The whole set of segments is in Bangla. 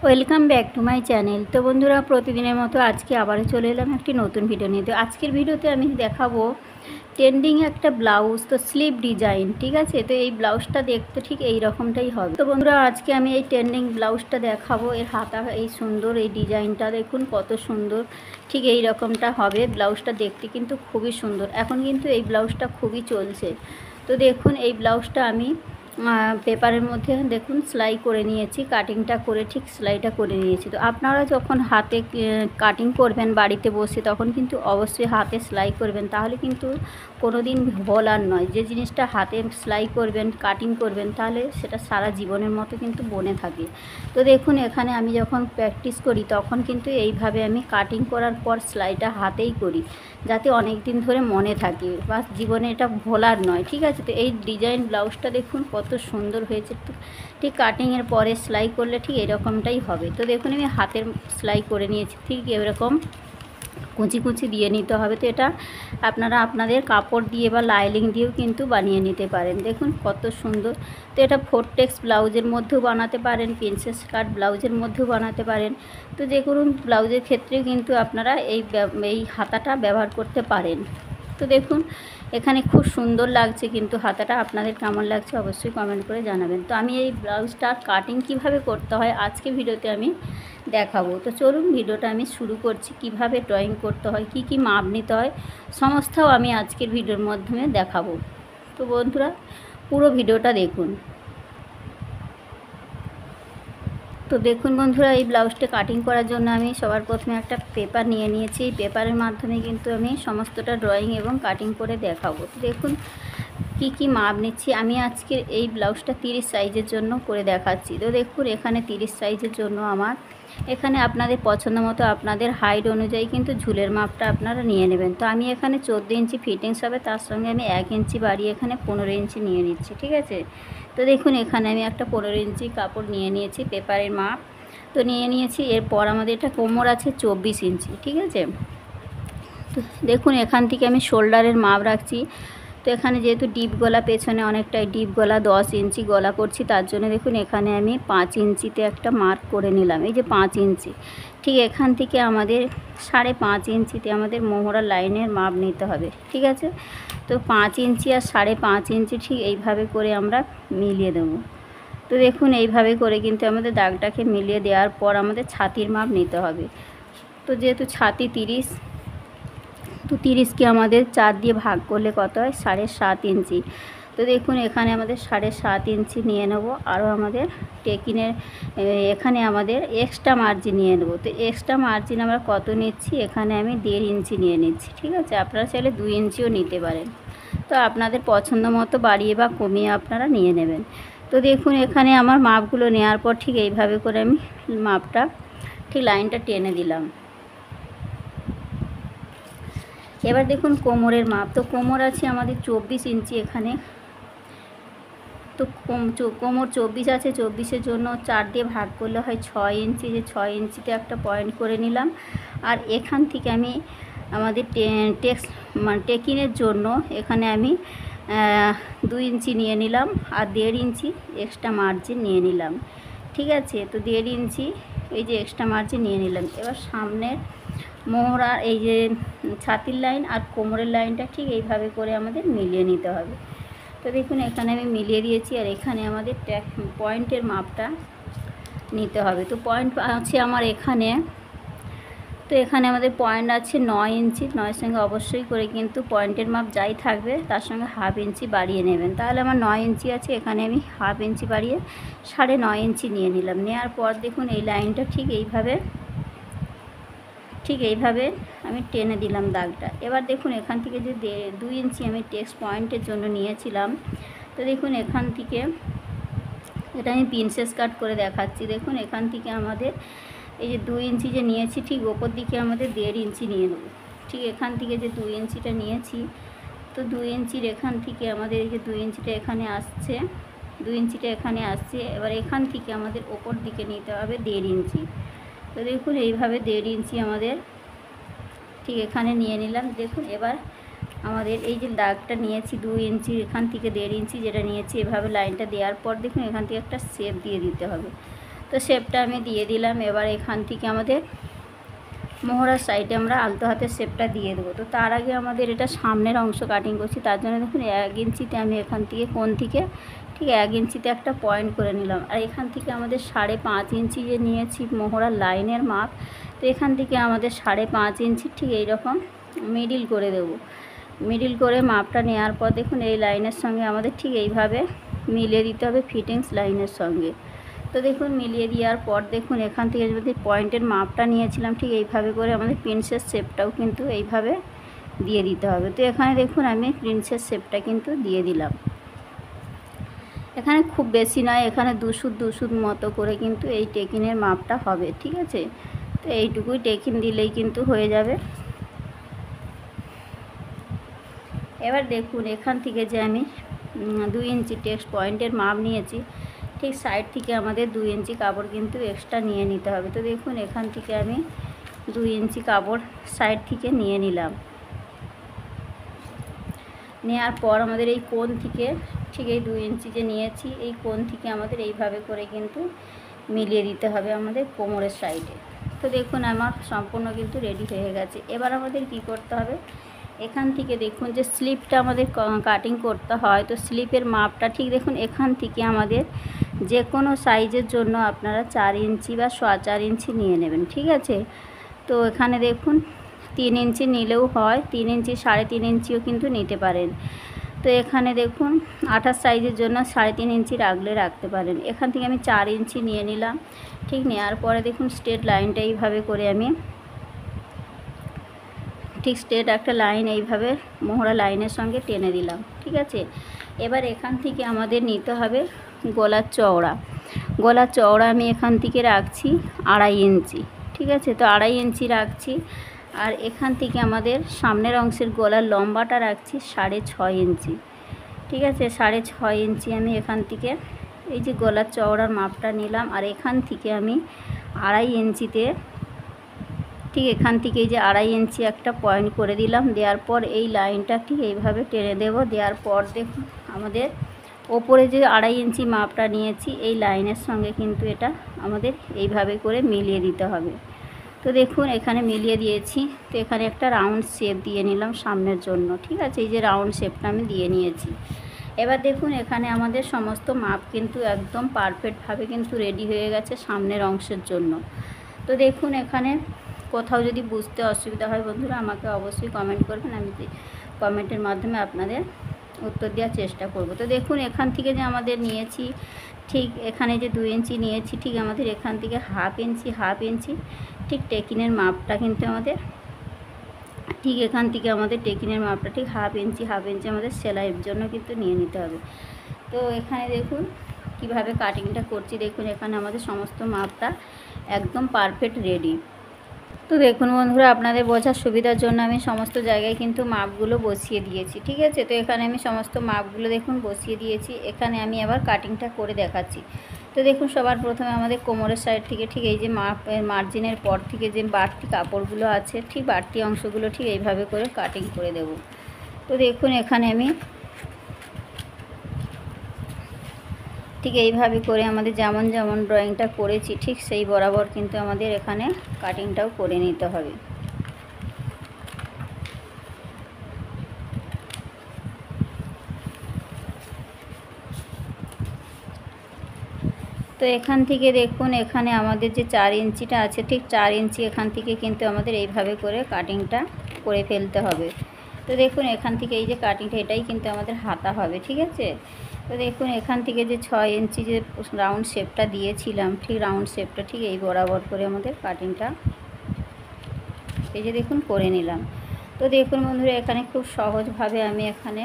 Welcome back to my channel. তো বন্ধুরা, প্রতিদিনের মতো আজকে আবারও চলে এলাম একটি নতুন ভিডিও নিয়ে। তো আজকের ভিডিওতে আমি দেখাবো ট্রেন্ডিং একটা ব্লাউজ, তো স্লিভ ডিজাইন। ঠিক আছে, তো এই ব্লাউজটা দেখতে ঠিক এই রকমটাই হবে। তো বন্ধুরা, আজকে আমি এই ট্রেন্ডিং ব্লাউজটা দেখাবো। এর হাতা এই সুন্দর, এই ডিজাইনটা দেখুন কত সুন্দর। ঠিক এই রকমটা হবে ব্লাউজটা, দেখতে কিন্তু খুবই সুন্দর। এখন কিন্তু এই ব্লাউজটা খুবই চলছে। তো দেখুন এই ব্লাউজটা আমি পেপারের মধ্যে দেখুন সেলাই করে নিয়েছি, কাটিংটা করে ঠিক সেলাইটা করে নিয়েছি। তো আপনারা যখন হাতে কাটিং করবেন বাড়িতে বসে, তখন কিন্তু অবশ্যই হাতে সেলাই করবেন, তাহলে কিন্তু কোনো দিন ভোলার নয়। যে জিনিসটা হাতে সেলাই করবেন, কাটিং করবেন, তাহলে সেটা সারা জীবনের মতো কিন্তু বনে থাকে। তো দেখুন এখানে আমি যখন প্র্যাকটিস করি, তখন কিন্তু এইভাবে আমি কাটিং করার পর সেলাইটা হাতেই করি, যাতে অনেক দিন ধরে মনে থাকে বা জীবনে এটা ভোলার নয়। ঠিক আছে, তো এই ডিজাইন ব্লাউজটা দেখুন কত সুন্দর হয়েছে। ঠিক কাটিংয়ের পরে সেলাই করলে ঠিক এরকমটাই হবে। তো দেখুন আমি হাতের সেলাই করে নিয়েছি, ঠিক এরকম কুচি কুচি দিয়ে নিতে হবে। তো এটা আপনারা আপনাদের কাপড় দিয়ে বা লাইলিং দিয়েও কিন্তু বানিয়ে নিতে পারেন। দেখুন কত সুন্দর। তো এটা ফোরটেক্স ব্লাউজের মধ্যেও বানাতে পারেন, প্রিন্সেস কাট ব্লাউজের মধ্যেও বানাতে পারেন। তো যে কোনো ব্লাউজের ক্ষেত্রেও কিন্তু আপনারা এই হাতাটা ব্যবহার করতে পারেন। তো দেখুন এখানে খুব সুন্দর লাগছে, কিন্তু হাতাটা আপনাদের কেমন লাগছে অবশ্যই কমেন্ট করে জানাবেন। তো আমি এই ব্লাউজটার কাটিং কিভাবে করতে হয় আজকে ভিডিওতে আমি দেখাবো। তো চলুন ভিডিওটা আমি শুরু করছি। কিভাবে ড্রয়িং করতে হয়, কি কি মাপ নিতে হয়, সমস্তও আমি আজকের ভিডিওর মাধ্যমে দেখাবো। তো বন্ধুরা, পুরো ভিডিওটা দেখুন। তো দেখুন বন্ধুরা, এই ব্লাউজটা কাটিং করার জন্য আমি সবার প্রথমে একটা পেপার নিয়ে নিয়েছি। এই পেপারের মাধ্যমে কিন্তু আমি সমস্তটা ড্রয়িং এবং কাটিং করে দেখাবো। তো দেখুন কি কি মাপ নিচ্ছি আমি আজকে এই ব্লাউজটা 30 সাইজের জন্য করে দেখাচ্ছি। তো দেখুন এখানে 30 সাইজের জন্য আমার এখানে আপনাদের পছন্দ মতো আপনাদের হাইট অনুযায়ী কিন্তু ঝুলের মাপটা আপনারা নিয়ে নেবেন। তো আমি এখানে 14 ইঞ্চি ফিটিংস হবে, তার সঙ্গে আমি 1 ইঞ্চি বাড়িয়ে এখানে 15 ইঞ্চি নিয়ে নিচ্ছি। ঠিক আছে, তো দেখুন এখানে আমি একটা 15 ইঞ্চি কাপড় নিয়ে নিয়েছি, পেপারের মাপ তো নিয়ে নিয়েছি। এরপর আমাদের এটা কোমর আছে 24 ইঞ্চি। ঠিক আছে, তো দেখুন এখান থেকে আমি শোল্ডারের মাপ রাখছি। তো এখানে যেহেতু ডিপ গলা, পেছনে অনেকটাই ডিপ গলা, 10 ইঞ্চি গলা করছি, তার জন্য দেখুন এখানে আমি 5 ইঞ্চিতে একটা মার্ক করে নিলাম। এই যে 5 ইঞ্চি, ঠিক এখান থেকে আমাদের 5.5 ইঞ্চিতে আমাদের মোহরার লাইনের মাপ নিতে হবে। ঠিক আছে, তো 5 ইঞ্চি আর 5.5 ইঞ্চি ঠিক এইভাবে করে আমরা মিলিয়ে দেবো। তো দেখুন এইভাবে করে কিন্তু আমাদের দাগটাকে মিলিয়ে দেওয়ার পর আমাদের ছাতির মাপ নিতে হবে। তো যেহেতু ছাতি 30, তো 30কে আমাদের 4 দিয়ে ভাগ করলে কত হয়? 7.5 ইঞ্চি। তো দেখুন এখানে আমাদের 7.5 ইঞ্চি নিয়ে নেব। আরও আমাদের টেকিনের এখানে আমাদের এক্সট্রা মার্জিন নিয়ে নেব। তো এক্সট্রা মার্জিন আমরা কত নিচ্ছি? এখানে আমি 1.5 ইঞ্চি নিয়ে নিচ্ছি। ঠিক আছে, আপনারা চাইলে 2 ইঞ্চিও নিতে পারেন। তো আপনাদের পছন্দ মতো বাড়িয়ে বা কমিয়ে আপনারা নিয়ে নেবেন। তো দেখুন এখানে আমার মাপগুলো নেওয়ার পর ঠিক এইভাবে করে আমি মাপটা ঠিক লাইনটা টেনে দিলাম। এবার দেখুন কোমরের মাপ। তো কোমর আছে আমাদের 24 ইঞ্চি এখানে। তো কোমর 24 আছে, 24-এর জন্য 4 দিয়ে ভাগ করলে হয় 6 ইঞ্চি। যে 6 ইঞ্চিতে একটা পয়েন্ট করে নিলাম। আর এখান থেকে আমি আমাদের টেকিনের জন্য এখানে আমি 2 ইঞ্চি নিয়ে নিলাম আর 1.5 ইঞ্চি এক্সট্রা মার্জিন নিয়ে নিলাম। ঠিক আছে, তো 1.5 ইঞ্চি এই যে এক্সট্রা মার্জিন নিয়ে নিলাম। এবার সামনের মোহরা এই যে ছাতির লাইন আর কোমরের লাইনটা ঠিক এইভাবে করে আমাদের মিলিয়ে নিতে হবে। তো দেখুন এখানে আমি মিলিয়ে দিয়েছি। আর এখানে আমাদের পয়েন্টের মাপটা নিতে হবে। তো পয়েন্ট আছে আমার এখানে, তো এখানে আমাদের পয়েন্ট আছে 9 ইঞ্চি। 9-এর সঙ্গে অবশ্যই করে কিন্তু পয়েন্টের মাপ যাই থাকবে তার সঙ্গে 1/2 ইঞ্চি বাড়িয়ে নেবেন। তাহলে আমার 9 ইঞ্চি আছে, এখানে আমি 1/2 ইঞ্চি বাড়িয়ে 9.5 ইঞ্চি নিয়ে নিলাম। নেওয়ার পর দেখুন এই লাইনটা ঠিক এইভাবে আমি টেনে দিলাম দাগটা। এবার দেখুন এখান থেকে যে 2 ইঞ্চি আমি টেক্সট পয়েন্টের জন্য নিয়েছিলাম, তো দেখুন এখান থেকে এটা আমি প্রিন্সেস কাট করে দেখাচ্ছি। দেখুন এখান থেকে আমাদের এই যে 2 ইঞ্চি যে নিয়েছি, ঠিক ওপর দিকে আমাদের 1.5 ইঞ্চি নিয়ে নেব। ঠিক এখান থেকে যে 2 ইঞ্চিটা নিয়েছি, তো 2 ইঞ্চির এখান থেকে আমাদের এই যে 2 ইঞ্চিটা এখানে আসছে, 2 ইঞ্চিটা এখানে আসছে। এবার এখান থেকে আমাদের ওপর দিকে নিতে হবে 1.5 ইঞ্চি। তো দেখুন এইভাবে 1.5 ইঞ্চি আমাদের ঠিক এখানে নিয়ে নিলাম। দেখুন এবার আমাদের এই যে দাগটা নিয়েছি 2 ইঞ্চি, এখান থেকে 1.5 ইঞ্চি যেটা নিয়েছি, এভাবে লাইনটা দেওয়ার পর দেখুন এখান থেকে একটা শেপ দিয়ে দিতে হবে। তো শেপটা আমি দিয়ে দিলাম। এবার এখান থেকে আমাদের মোহরার সাইডে আমরা আলতো হাতের শেপটা দিয়ে দেবো। তো তার আগে আমাদের এটা সামনের অংশ কাটিং করছি, তার জন্য দেখুন 1 ইঞ্চিতে আমি এখান থেকে কোণ থেকে ঠিক 1 ইঞ্চিতে একটা পয়েন্ট করে নিলাম। আর এখান থেকে আমাদের 5.5 ইঞ্চি যে নিয়েছি মোহরার লাইনের মাপ, তো এখান থেকে আমাদের 5.5 ইঞ্চি ঠিক এইরকম মিডিল করে দেব। মিডিল করে মাপটা নেওয়ার পর দেখুন এই লাইনের সঙ্গে আমাদের ঠিক এইভাবে মিলিয়ে দিতে হবে ফিটিংস লাইনের সঙ্গে। তো দেখুন মিলিয়ে দেওয়ার পর দেখুন এখান থেকে যদি পয়েন্টের মাপটা নিয়েছিলাম ঠিক এইভাবে করে আমাদের প্রিন্সেস শেপটাও কিন্তু এইভাবে দিয়ে দিতে হবে। তো এখানে দেখুন আমি প্রিন্সেস শেপটা কিন্তু দিয়ে দিলাম। এখানে খুব বেশি নয়, এখানে 2 সুত মতো করে কিন্তু এই টেকিনের মাপটা হবে, ঠিক আছে। তো এইটুকুই টেকিন দিলেই কিন্তু হয়ে যাবে। এবার দেখুন এখান থেকে যে আমি 2 ইঞ্চি টেক্সট পয়েন্টের মাপ নিয়েছি, ঠিক সাইড থেকে আমাদের 2 ইঞ্চি কাপড় কিন্তু এক্সট্রা নিয়ে নিতে হবে। তো দেখুন এখান থেকে আমি 2 ইঞ্চি কাপড় সাইড থেকে নিয়ে নিলাম। নেওয়ার পর আমাদের এই কোণ থেকে ঠিক এই 2 ইঞ্চি যে নিয়েছি এই কোণ থেকে আমাদের এইভাবে করে কিন্তু মিলিয়ে দিতে হবে আমাদের কোমরের সাইডে। তো দেখুন আমার সম্পূর্ণ কিন্তু রেডি হয়ে গেছে। এবার আমাদের কি করতে হবে, এখান থেকে দেখুন যে স্লিপটা আমাদের কাটিং করতে হয়। তো স্লিপের মাপটা ঠিক দেখুন এখান থেকে আমাদের যে কোনো সাইজের জন্য আপনারা 4 ইঞ্চি বা 4.25 ইঞ্চি নিয়ে নেবেন, ঠিক আছে। তো এখানে দেখুন 3 ইঞ্চি নিলেও হয়, 3 ইঞ্চি 3.5 ইঞ্চিও কিন্তু নিতে পারেন। তো এখানে দেখুন 28 সাইজের জন্য 3.5 ইঞ্চি রাখতে পারেন। এখান থেকে আমি 4 ইঞ্চি নিয়ে নিলাম। ঠিক নেওয়ার পরে দেখুন স্ট্রেট লাইনটা এইভাবে করে আমি ঠিক স্ট্রেট একটা লাইন এইভাবে মোহরা লাইনের সঙ্গে টেনে দিলাম, ঠিক আছে। এবার এখান থেকে আমাদের নিতে হবে গলার চওড়া। গলার চওড়া আমি এখান থেকে রাখছি 2.5 ইঞ্চি, ঠিক আছে। তো 2.5 ইঞ্চি রাখছি। আর এখান থেকে আমাদের সামনের অংশের গলার লম্বাটা রাখছি 6.5 ইঞ্চি, ঠিক আছে। 6.5 ইঞ্চি আমি এখান থেকে এই যে গলার চওড়ার মাপটা নিলাম। আর এখান থেকে আমি 2.5 ইঞ্চিতে ঠিক এখান থেকে এই যে 2.5 ইঞ্চি একটা পয়েন্ট করে দিলাম। দেওয়ার পর এই লাইনটা ঠিক এইভাবে টেনে দেব। দেওয়ার পর দেখুন আমাদের ওপরে যে 2.5 ইঞ্চি মাপটা নিয়েছি এই লাইনের সঙ্গে কিন্তু এটা আমাদের এইভাবে করে মিলিয়ে দিতে হবে। তো দেখুন এখানে মিলিয়ে দিয়েছি। তো এখানে একটা রাউন্ড শেপ দিয়ে নিলাম সামনের জন্য, ঠিক আছে। এই যে রাউন্ড শেপটা আমি দিয়ে নিয়েছি। এবার দেখুন এখানে আমাদের সমস্ত মাপ কিন্তু একদম পারফেক্টভাবে কিন্তু রেডি হয়ে গেছে সামনের অংশের জন্য। তো দেখুন এখানে কোথাও যদি বুঝতে অসুবিধা হয় বন্ধুরা আমাকে অবশ্যই কমেন্ট করবেন, আমি কমেন্টের মাধ্যমে আপনাদের উত্তর দেওয়ার চেষ্টা করব। তো দেখুন এখান থেকে যে আমাদের নিয়েছি ঠিক এখানে যে 2 ইঞ্চি নিয়েছি, ঠিক আমাদের এখান থেকে হাফ ইঞ্চি ঠিক টেকিনের মাপটা কিন্তু আমাদের ঠিক এখান থেকে আমাদের টেকিনের মাপটা ঠিক হাফ ইঞ্চি আমাদের সেলাইয়ের জন্য কিন্তু নিয়ে নিতে হবে। তো এখানে দেখুন কিভাবে কাটিংটা করছি। দেখুন এখানে আমাদের সমস্ত মাপটা একদম পারফেক্ট রেডি। তো দেখুন বন্ধুরা আপনাদের বোঝার সুবিধার জন্য আমি সমস্ত জায়গায় কিন্তু মাপগুলো বসিয়ে দিয়েছি, ঠিক আছে। তো এখানে আমি সমস্ত মাপগুলো দেখুন বসিয়ে দিয়েছি। এখানে আমি আবার কাটিংটা করে দেখাচ্ছি। তো দেখুন সবার প্রথমে আমাদের কোমরের সাইড থেকে ঠিক এই যে মার্জিনের পর থেকে যে বাড়তি কাপড়গুলো আছে ঠিক বাড়তি অংশগুলো ঠিক এইভাবে করে কাটিং করে দেব। তো দেখুন এখানে আমি ঠিক এইভাবে করে আমাদের যেমন ড্রয়িংটা করেছি ঠিক সেই বরাবর কিন্তু আমাদের এখানে কাটিংটাও করে নিতে হবে। তো এখান থেকে দেখুন এখানে আমাদের যে 4 ইঞ্চিটা আছে ঠিক 4 ইঞ্চি এখান থেকে কিন্তু আমাদের এইভাবে করে কাটিংটা করে ফেলতে হবে। তো দেখুন এখান থেকে এই যে কাটিংটা এটাই কিন্তু আমাদের হাতা হবে, ঠিক আছে। তো দেখুন এখান থেকে যে 6 ইঞ্চি যে রাউন্ড শেপটা দিয়েছিলাম ঠিক রাউন্ড শেপটা ঠিক এই বরাবর করে আমাদের কাটিংটা এই যে দেখুন করে নিলাম। তো দেখুন বন্ধুরা এখানে খুব সহজভাবে আমি এখানে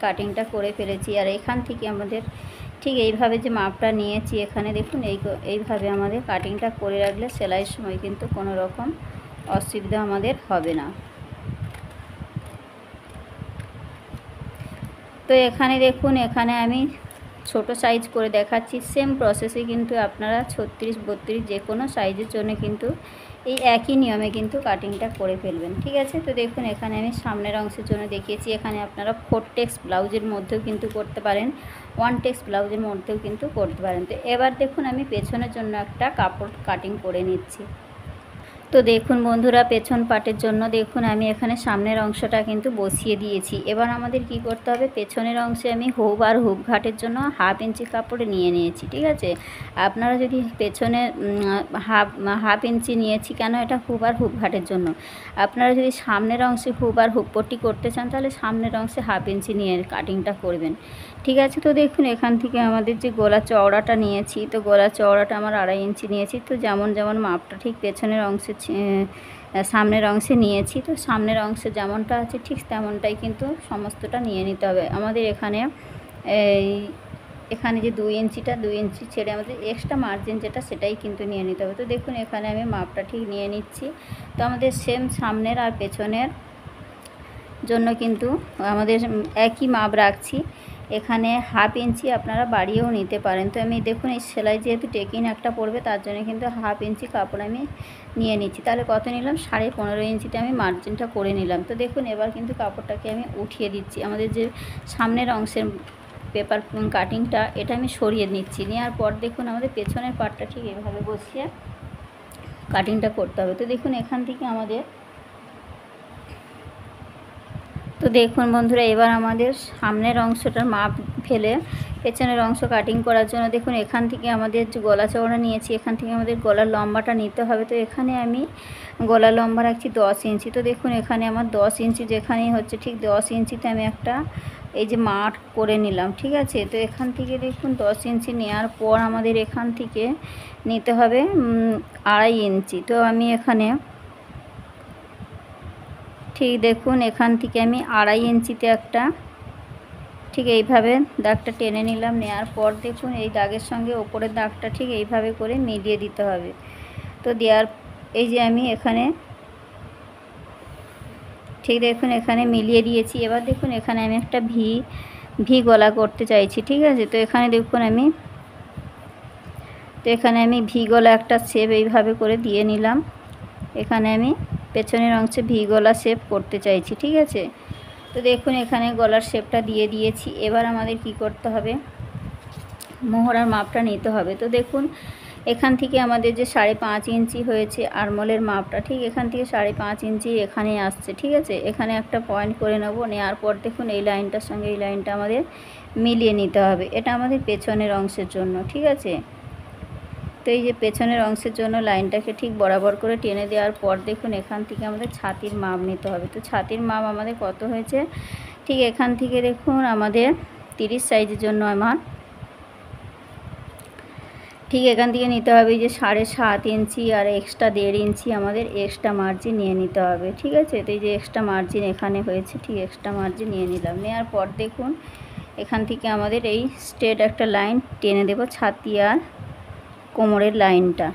কাটিংটা করে ফেলেছি। আর এখান থেকে আমাদের ঠিক এইভাবে যে মাপটা নিয়েছি এখানে দেখুন এইভাবে আমাদের কাটিংটা করে রাখলে সেলাইয়ের সময় কিন্তু কোনো রকম অসুবিধা আমাদের হবে না। তো এখানে দেখুন এখানে আমি ছোট সাইজ করে দেখাচ্ছি। সেম প্রসেসে কিন্তু আপনারা 36, 32 যে কোনো সাইজের জন্য কিন্তু এই একই নিয়মে কিন্তু কাটিংটা করে ফেলবেন, ঠিক আছে। তো দেখুন এখানে আমি সামনের অংশের জন্য দেখিয়েছি। এখানে আপনারা 4 টেক্স ব্লাউজের মধ্যেও কিন্তু করতে পারেন, 1 টেক্স ব্লাউজের মধ্যেও কিন্তু করতে পারেন। তো এবার দেখুন আমি পেছনের জন্য একটা কাপড় কাটিং করে নিচ্ছি। তো দেখুন বন্ধুরা, পেছন পাটের জন্য দেখুন আমি এখানে সামনের অংশটা কিন্তু বসিয়ে দিয়েছি। এবার আমাদের কি করতে হবে, পেছনের অংশে আমি হুপ আর হুপ ঘাটের জন্য 1/2 ইঞ্চি কাপড় নিয়ে নিয়েছি, ঠিক আছে। আপনারা যদি পেছনে হাফ ইঞ্চি নিয়েছি কেন, এটা হুপ আর হুপ ঘাটের জন্য। আপনারা যদি সামনের অংশে হুপ আর হুপ পট্টি করতে চান তাহলে সামনের অংশে 1/2 ইঞ্চি নিয়ে কাটিংটা করবেন, ঠিক আছে। তো দেখুন এখান থেকে আমাদের যে গলা চওড়াটা নিয়েছি, তো গলা চওড়াটা আমার 2.5 ইঞ্চি নিয়েছি। তো যেমন যেমন মাপটা ঠিক পেছনের অংশে সামনের অংশে নিয়েছি, তো সামনের অংশে যেমনটা আছে ঠিক তেমনটাই কিন্তু সমস্তটা নিয়ে নিতে হবে আমাদের। এখানে যে 2 ইঞ্চিটা, 2 ইঞ্চি ছেড়ে আমাদের এক্সট্রা মার্জিন যেটা সেটাই কিন্তু নিয়ে নিতে হবে। তো দেখুন এখানে আমি মাপটা ঠিক নিয়ে নিচ্ছি। তো আমাদের সেম সামনের আর পেছনের জন্য কিন্তু আমাদের একই মাপ রাখছি। এখানে 1/2 ইঞ্চি আপনারা বাড়িয়েও নিতে পারেন। তো আমি দেখুন এই সেলাই যেহেতু টেকিং একটা পড়বে তার জন্য কিন্তু 1/2 ইঞ্চি কাপড় আমি নিয়ে নিচ্ছি। তাহলে কত নিলাম, 15.5 ইঞ্চিতে আমি মার্জিনটা করে নিলাম। তো দেখুন এবার কিন্তু কাপড়টাকে আমি উঠিয়ে দিচ্ছি। আমাদের যে সামনের অংশের পেপার কাটিংটা এটা আমি সরিয়ে নিচ্ছি। নেওয়ার পর দেখুন আমাদের পেছনের পার্টটা ঠিক এভাবে বসিয়ে কাটিংটা করতে হবে। তো দেখুন এখান থেকে আমাদের, তো দেখুন বন্ধুরা এবার আমাদের সামনের অংশটার মাপ ফেলে পেছনের অংশ কাটিং করার জন্য দেখুন এখান থেকে আমাদের যে গলা চওড়া নিয়েছি, এখান থেকে আমাদের গলার লম্বাটা নিতে হবে। তো এখানে আমি গলা লম্বা রাখছি 10 ইঞ্চি। তো দেখুন এখানে আমার 10 ইঞ্চি যেখানেই হচ্ছে ঠিক 10 ইঞ্চিতে আমি একটা এই যে মার্ক করে নিলাম, ঠিক আছে। তো এখান থেকে দেখুন 10 ইঞ্চি নেওয়ার পর আমাদের এখান থেকে নিতে হবে 2.5 ইঞ্চি। তো আমি এখানে ঠিক দেখুন এখান থেকে আমি 2.5 ইঞ্চিতে একটা ঠিক এইভাবে দাগটা টেনে নিলাম। নেওয়ার পর দেখুন এই দাগের সঙ্গে ওপরের দাগটা ঠিক এইভাবে করে মিলিয়ে দিতে হবে। তো দেওয়ার এই যে আমি এখানে ঠিক দেখুন এখানে মিলিয়ে দিয়েছি। এবার দেখুন এখানে আমি একটা ভি গলা করতে চাইছি, ঠিক আছে। তো এখানে দেখুন আমি ভি গলা একটা শেপ এইভাবে করে দিয়ে নিলাম। এখানে আমি পেছনের অংশে ভি গলা শেপ করতে চাইছি, ঠিক আছে। তো দেখুন এখানে গলার শেপটা দিয়ে দিয়েছি। এবার আমাদের কি করতে হবে, মোহরার মাপটা নিতে হবে। তো দেখুন এখান থেকে আমাদের যে 5.5 ইঞ্চি হয়েছে আরমোলের মাপটা, ঠিক এখান থেকে 5.5 ইঞ্চি এখানে আসছে, ঠিক আছে। এখানে একটা পয়েন্ট করে নেব। নেওয়ার পর দেখুন এই লাইনটার সঙ্গে এই লাইনটা আমাদের মিলিয়ে নিতে হবে। এটা আমাদের পেছনের অংশের জন্য, ঠিক আছে। তো এই যে পেছনের অংশের জন্য লাইনটাকে ঠিক বরাবর করে টেনে দেওয়ার পর দেখুন এখান থেকে আমাদের ছাতির মাপ নিতে হবে। তো ছাতির মাপ আমাদের কত হয়েছে, ঠিক এখান থেকে দেখুন আমাদের 30 সাইজের জন্য আমার ঠিক এখান থেকে নিতে হবে যে 7.5 ইঞ্চি আর এক্সট্রা 1.5 ইঞ্চি আমাদের এক্সট্রা মার্জিন নিয়ে নিতে হবে, ঠিক আছে। তো এই যে এক্সট্রা মার্জিন এখানে হয়েছে, ঠিক এক্সট্রা মার্জিন নিয়ে নিলাম। নেওয়ার পর দেখুন এখান থেকে আমাদের এই স্ট্রেট একটা লাইন টেনে দেব ছাতি আর কোমরের লাইনটা।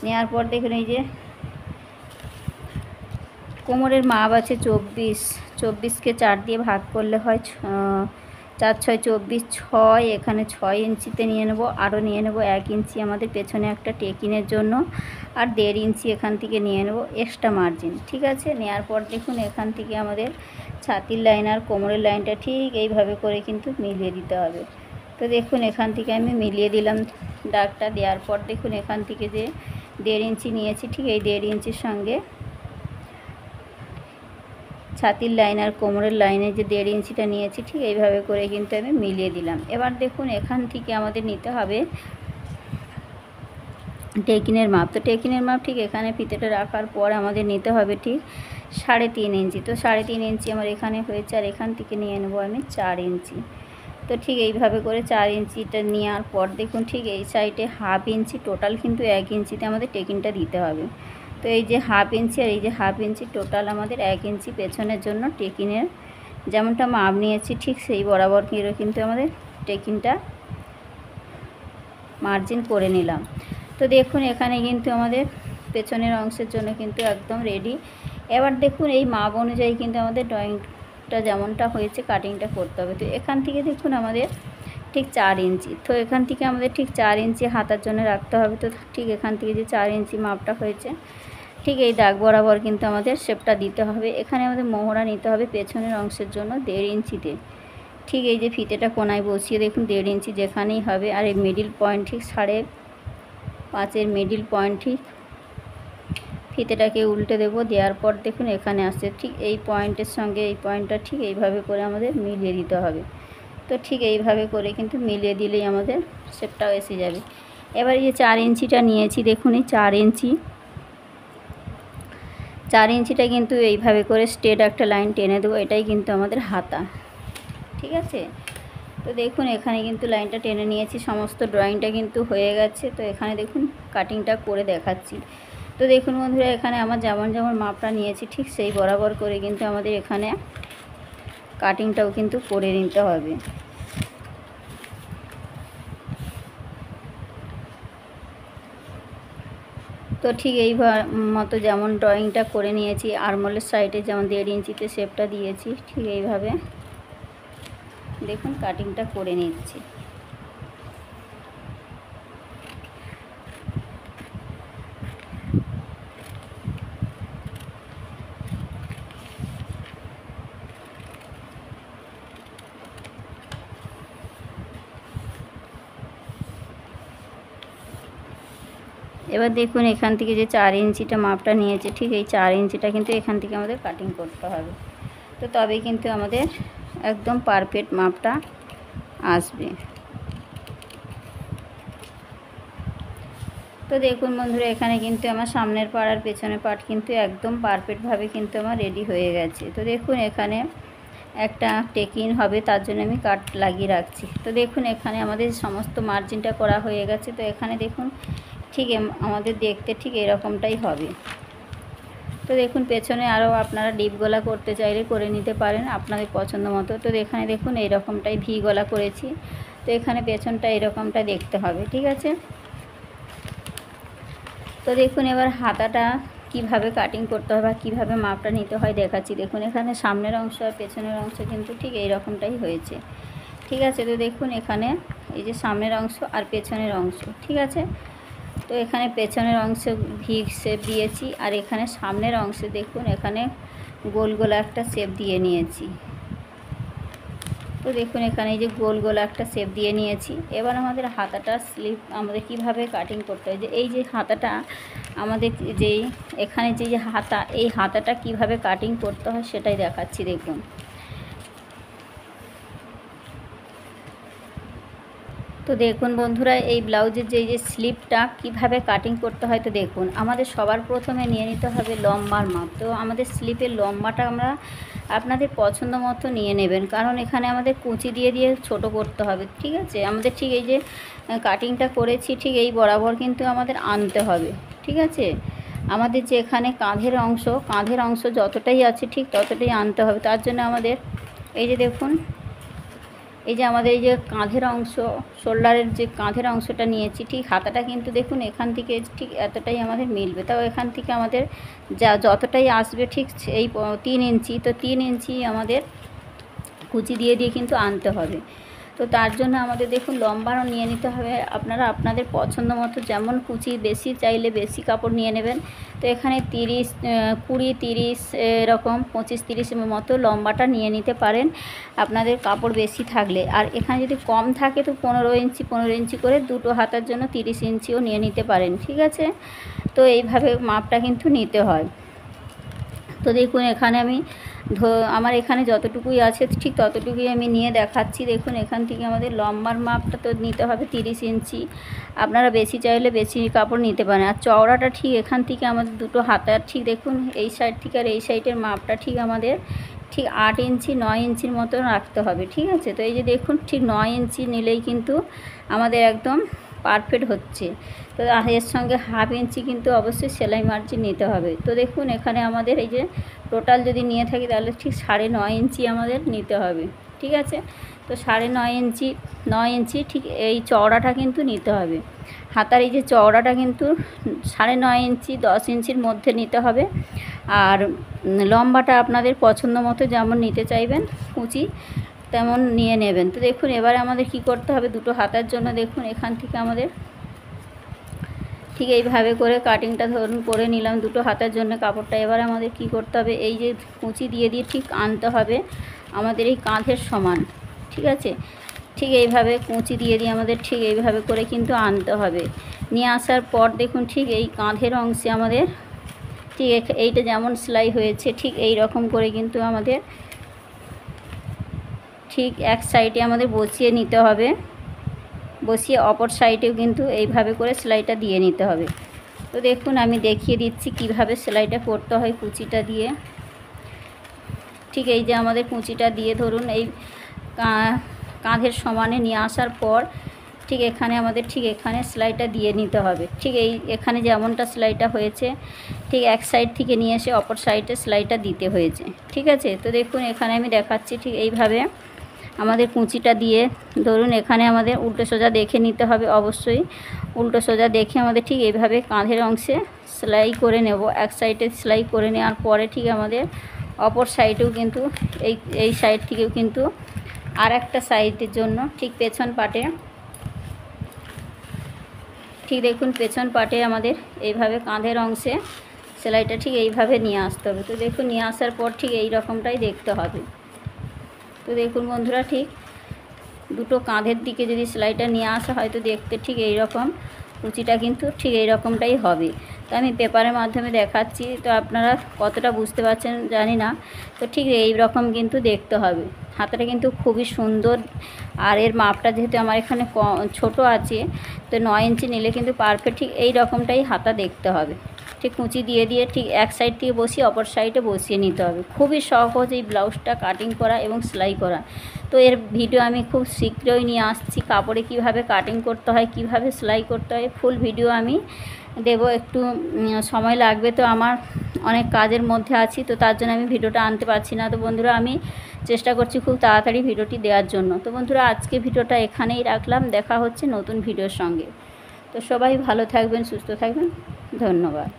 নেওয়ার পর দেখুন এই যে কোমরের মাপ আছে 24, 24কে 4 দিয়ে ভাগ করলে হয় 4 6 24, 6 এখানে 6 ইঞ্চিতে নিয়ে নেব। আরও নিয়ে নেব 1 ইঞ্চি আমাদের পেছনে একটা টেকিনের জন্য, আর 1.5 ইঞ্চি এখান থেকে নিয়ে নেব এক্সট্রা মার্জিন, ঠিক আছে। নেওয়ার পর দেখুন এখান থেকে আমাদের ছাতির লাইন আর কোমরের লাইনটা ঠিক এইভাবে করে কিন্তু মিলিয়ে দিতে হবে। তো দেখুন এখান থেকে আমি মিলিয়ে দিলাম দাগটা। দেওয়ার পর দেখুন এখান থেকে যে 1.5 ইঞ্চি নিয়েছি, ঠিক এই 1.5 ইঞ্চির সঙ্গে ছাতির লাইন আর কোমরের লাইনে যে 1.5 ইঞ্চিটা নিয়েছি ঠিক এইভাবে করে কিন্তু আমি মিলিয়ে দিলাম। এবার দেখুন এখান থেকে আমাদের নিতে হবে টেকিনের মাপ। তো টেকিনের মাপ ঠিক এখানে ফিতেটা রাখার পর আমাদের নিতে হবে ঠিক 3.5 ইঞ্চি। তো 3.5 ইঞ্চি আমার এখানে হয়েছে, আর এখান থেকে নিয়ে নেব আমি 4 ইঞ্চি। তো ঠিক এইভাবে করে 4 ইঞ্চিটা নেওয়ার পর দেখুন ঠিক এই সাইডে 1/2 ইঞ্চি, টোটাল কিন্তু 1 ইঞ্চিতে আমাদের টেকিংটা দিতে হবে। তো এই যে 1/2 ইঞ্চি আর এই যে 1/2 ইঞ্চি টোটাল আমাদের 1 ইঞ্চি পেছনের জন্য টেকিনের যেমনটা মাপ নিয়েছি ঠিক সেই বরাবর কিন্তু আমাদের টেকিংটা মার্জিন করে নিলাম। তো দেখুন এখানে কিন্তু আমাদের পেছনের অংশের জন্য কিন্তু একদম রেডি। এবার দেখুন এই মাপ অনুযায়ী কিন্তু আমাদের ড্রয়িংটা যেমনটা হয়েছে কাটিংটা করতে হবে। তো এখান থেকে দেখুন আমাদের ঠিক 4 ইঞ্চি। তো এখান থেকে আমাদের ঠিক 4 ইঞ্চি হাতার জন্য রাখতে হবে। তো ঠিক এখান থেকে যে 4 ইঞ্চি মাপটা হয়েছে, ঠিক এই দাগ বরাবর কিন্তু আমাদের শেপটা দিতে হবে। এখানে আমাদের মোহরা নিতে হবে পেছনের অংশের জন্য 1.5 ইঞ্চিতে। ঠিক এই যে ফিতেটা কোনায় বসিয়ে দেখুন 1.5 ইঞ্চি যেখানেই হবে, আর এই মিডিল পয়েন্ট ঠিক 5.5 মিডিল পয়েন্ট ঠিক ফিতেটাকে উল্টে দেবো। দেওয়ার পর দেখুন এখানে আসছে, ঠিক এই পয়েন্টের সঙ্গে এই পয়েন্টটা ঠিক এইভাবে করে আমাদের মিলিয়ে দিতে হবে। তো ঠিক এইভাবে করে কিন্তু মিলিয়ে দিলেই আমাদের শেপটাও এসে যাবে। এবার এই যে 4 ইঞ্চিটা নিয়েছি, দেখুন এই 4 ইঞ্চিটা কিন্তু এইভাবে করে স্ট্রেট একটা লাইন টেনে দেবো। এটাই কিন্তু আমাদের হাতা, ঠিক আছে। তো দেখুন এখানে কিন্তু লাইনটা টেনে নিয়েছি, সমস্ত ড্রয়িংটা কিন্তু হয়ে গেছে। তো এখানে দেখুন কাটিংটা করে দেখাচ্ছি। তো দেখুন বন্ধুরা, এখানে আমার যেমন যেমন মাপটা নিয়েছি ঠিক সেই বরাবর করে কিন্তু আমাদের এখানে কাটিংটাও কিন্তু করে নিতে হবে। তো ঠিক এই মতো যেমন ড্রয়িংটা করে নিয়েছি, আরমোলের সাইডে যেমন 1.5 ইঞ্চিতে শেপটা দিয়েছি, ঠিক এইভাবে দেখুন কাটিংটা করে নিচ্ছি। এবার দেখুন এখান থেকে যে 4 ইঞ্চিটা মাপটা নিয়েছে, ঠিক এই 4 ইঞ্চিটা কিন্তু এখান থেকে আমাদের কাটিং করতে হবে। তো তবেই কিন্তু আমাদের একদম পারফেক্ট মাপটা আসবে। তো দেখুন বন্ধুরা, এখানে কিন্তু আমার সামনের পার্ট আর পেছনের পার্ট কিন্তু একদম পারফেক্টভাবে কিন্তু আমার রেডি হয়ে গেছে। তো দেখুন এখানে একটা টেকিন হবে, তার জন্য আমি কাট লাগিয়ে রাখছি। তো দেখুন এখানে আমাদের সমস্ত মার্জিনটা করা হয়ে গেছে। তো এখানে দেখুন ঠিক আমাদের দেখতে ঠিক এরকমটাই হবে। তো দেখুন পেছনে আরও আপনারা ডিপ গলা করতে চাইলে করে নিতে পারেন আপনাদের পছন্দ মতো। তো এখানে দেখুন এইরকমটাই ভি গলা করেছি। তো এখানে পেছনটা এরকমটা দেখতে হবে, ঠিক আছে। তো দেখুন এবার হাতাটা কিভাবে কাটিং করতে হয় বা কীভাবে মাপটা নিতে হয় দেখাচ্ছি। দেখুন এখানে সামনের অংশ আর পেছনের অংশ কিন্তু ঠিক এই রকমটাই হয়েছে, ঠিক আছে। তো দেখুন এখানে এই যে সামনের অংশ আর পেছনের অংশ, ঠিক আছে। তো এখানে পেছনের অংশে ভি শেপ দিয়েছি, আর এখানে সামনের অংশে দেখুন এখানে গোল গোল একটা শেপ দিয়ে নিয়েছি। তো দেখুন এখানে এই যে গোল গোল একটা শেপ দিয়ে নিয়েছি। এবার আমাদের হাতাটা স্লিপ আমাদের কিভাবে কাটিং করতে হয়, যে এই যে হাতাটা আমাদের যেই এখানে যে হাতা, এই হাতাটা কিভাবে কাটিং করতে হয় সেটাই দেখাচ্ছি। দেখুন তো দেখুন বন্ধুরা, এই ব্লাউজের যে স্লিপটা কিভাবে কাটিং করতে হয়, তো দেখুন আমাদের সবার প্রথমে নিয়ে নিতে হবে লম্বার মাপ। তো আমাদের স্লিপের লম্বাটা আমরা আপনাদের পছন্দ মতো নিয়ে নেবেন, কারণ এখানে আমাদের কুচি দিয়ে দিয়ে ছোট করতে হবে, ঠিক আছে। আমাদের ঠিক এই যে কাটিংটা করেছি ঠিক এই বরাবর কিন্তু আমাদের আনতে হবে, ঠিক আছে। আমাদের যে এখানে কাঁধের অংশ যতটাই আছে ঠিক ততটাই আনতে হবে। তার জন্য আমাদের এই যে দেখুন এই যে আমাদের এই যে কাঁধের অংশ, শোল্ডারের যে কাঁধের অংশটা নিয়েছি, ঠিক হাতাটা কিন্তু দেখুন এখান থেকে ঠিক এতটাই আমাদের মিলবে। তাও এখান থেকে আমাদের যতটাই আসবে ঠিক এই 3 ইঞ্চি, তো 3 ইঞ্চি আমাদের কুচি দিয়ে দিয়ে কিন্তু আনতে হবে। তো তার জন্য আমাদের দেখুন লম্বারও নিয়ে নিতে হবে। আপনারা আপনাদের পছন্দ মতো যেমন কুচি বেশি চাইলে বেশি কাপড় নিয়ে নেবেন। তো এখানে 30, 20, 30 এরকম 25, 30 মতো লম্বাটা নিয়ে নিতে পারেন আপনাদের কাপড় বেশি থাকলে। আর এখানে যদি কম থাকে তো 15 ইঞ্চি করে দুটো হাতার জন্য 30 ইঞ্চিও নিয়ে নিতে পারেন, ঠিক আছে। তো এইভাবে মাপটা কিন্তু নিতে হয়। তো দেখুন এখানে আমি আমার এখানে যতটুকুই আছে ঠিক ততটুকুই আমি নিয়ে দেখাচ্ছি। দেখুন এখান থেকে আমাদের লম্বার মাপটা তো নিতে হবে 30 ইঞ্চি। আপনারা বেশি চাইলে বেশি কাপড় নিতে পারেন। আর চওড়াটা ঠিক এখান থেকে আমাদের দুটো হাতার ঠিক দেখুন এই সাইড থেকে আর এই সাইডের মাপটা ঠিক আমাদের ঠিক 8 ইঞ্চি 9 ইঞ্চির মতো রাখতে হবে, ঠিক আছে। তো এই যে দেখুন ঠিক 9 ইঞ্চি নিলেই কিন্তু আমাদের একদম পারফেক্ট হচ্ছে। তো এর সঙ্গে হাফ ইঞ্চি কিন্তু অবশ্যই সেলাই মার্জিন নিতে হবে। তো দেখুন এখানে আমাদের এই যে টোটাল যদি নিয়ে থাকি তাহলে ঠিক 9.5 ইঞ্চি আমাদের নিতে হবে, ঠিক আছে। তো 9.5 ইঞ্চি ঠিক এই চওড়াটা কিন্তু নিতে হবে। হাতার এই যে চওড়াটা কিন্তু 9.5 ইঞ্চি 10 ইঞ্চির মধ্যে নিতে হবে। আর লম্বাটা আপনাদের পছন্দ মতো যেমন নিতে চাইবেন কুচি তেমন নিয়ে নেবেন। তো দেখুন এবারে আমাদের কি করতে হবে, দুটো হাতার জন্য দেখুন এখান থেকে আমাদের ঠিক এইভাবে করে কাটিংটা ধরুন করে নিলাম দুটো হাতার জন্য কাপড়টা। এবার আমাদের কি করতে হবে, এই যে কুঁচি দিয়ে ঠিক আনতে হবে আমাদের এই কাঁধের সমান, ঠিক আছে। ঠিক এইভাবে কুঁচি দিয়ে আমাদের ঠিক এইভাবে করে কিন্তু আনতে হবে। নিয়ে আসার পর দেখুন ঠিক এই কাঁধের অংশে আমাদের ঠিক এইটা যেমন সেলাই হয়েছে ঠিক এই রকম করে কিন্তু আমাদের ঠিক এক সাইডে আমাদের বসিয়ে নিতে হবে, বসিয়ে অপর সাইডেও কিন্তু এইভাবে করে সেলাইটা দিয়ে নিতে হবে। তো দেখুন আমি দেখিয়ে দিচ্ছি কিভাবে সেলাইটা করতে হয় কুচিটা দিয়ে। ঠিক এই যে আমাদের কুচিটা দিয়ে ধরুন এই কাঁধের সমানে নিয়ে আসার পর ঠিক এখানে আমাদের ঠিক এখানে সেলাইটা দিয়ে নিতে হবে। ঠিক এই এখানে যেমনটা সেলাইটা হয়েছে ঠিক এক সাইড থেকে নিয়ে এসে অপর সাইডে সেলাইটা দিতে হয়েছে, ঠিক আছে। তো দেখুন এখানে আমি দেখাচ্ছি ঠিক এইভাবে আমাদের কুঁচিটা দিয়ে ধরুন এখানে আমাদের উল্টো সোজা দেখে নিতে হবে, অবশ্যই উল্টো সোজা দেখে আমাদের ঠিক এইভাবে কাঁধের অংশে সেলাই করে নেব। এক সাইডে সেলাই করে নেওয়ার পরে ঠিক আমাদের অপর সাইডেও কিন্তু এই সাইড থেকেও কিন্তু আর একটা সাইডের জন্য ঠিক পেছন পাটে ঠিক দেখুন পেছন পাটে আমাদের এইভাবে কাঁধের অংশে সেলাইটা ঠিক এইভাবে নিয়ে আসতে হবে। তো দেখুন নিয়ে আসার পর ঠিক এই রকমটাই দেখতে হবে। তো দেখুন বন্ধুরা ঠিক দুটো কাঁধের দিকে যদি সেলাইটা নিয়ে আসা হয় তো দেখতে ঠিক এই রকম কুচিটা কিন্তু ঠিক এই রকমটাই হবে। তো আমি পেপারের মাধ্যমে দেখাচ্ছি, তো আপনারা কতটা বুঝতে পারছেন জানি না। তো ঠিক এই রকম কিন্তু দেখতে হবে। হাতাটা কিন্তু খুবই সুন্দর, আর এর মাপটা যেহেতু আমার এখানে ছোট আছে তো 9 ইঞ্চি নিলে কিন্তু পারফেক্ট ঠিক এই রকমটাই হাতা দেখতে হবে। ঠিক কুঁচি দিয়ে ঠিক এক সাইড থেকে বসিয়ে অপর সাইডে বসিয়ে নিতে হবে। খুবই সহজ এই ব্লাউজটা কাটিং করা এবং সেলাই করা। তো এর ভিডিও আমি খুব শীঘ্রই নিয়ে আসছি, কাপড়ে কিভাবে কাটিং করতে হয় কিভাবে সেলাই করতে হয় ফুল ভিডিও আমি দেব। একটু সময় লাগবে, তো আমার অনেক কাজের মধ্যে আছি, তো তার জন্য আমি ভিডিওটা আনতে পারছি না। তো বন্ধুরা আমি চেষ্টা করছি খুব তাড়াতাড়ি ভিডিওটি দেওয়ার জন্য। তো বন্ধুরা আজকে ভিডিওটা এখানেই রাখলাম, দেখা হচ্ছে নতুন ভিডিওর সঙ্গে। তো সবাই ভালো থাকবেন, সুস্থ থাকবেন, ধন্যবাদ।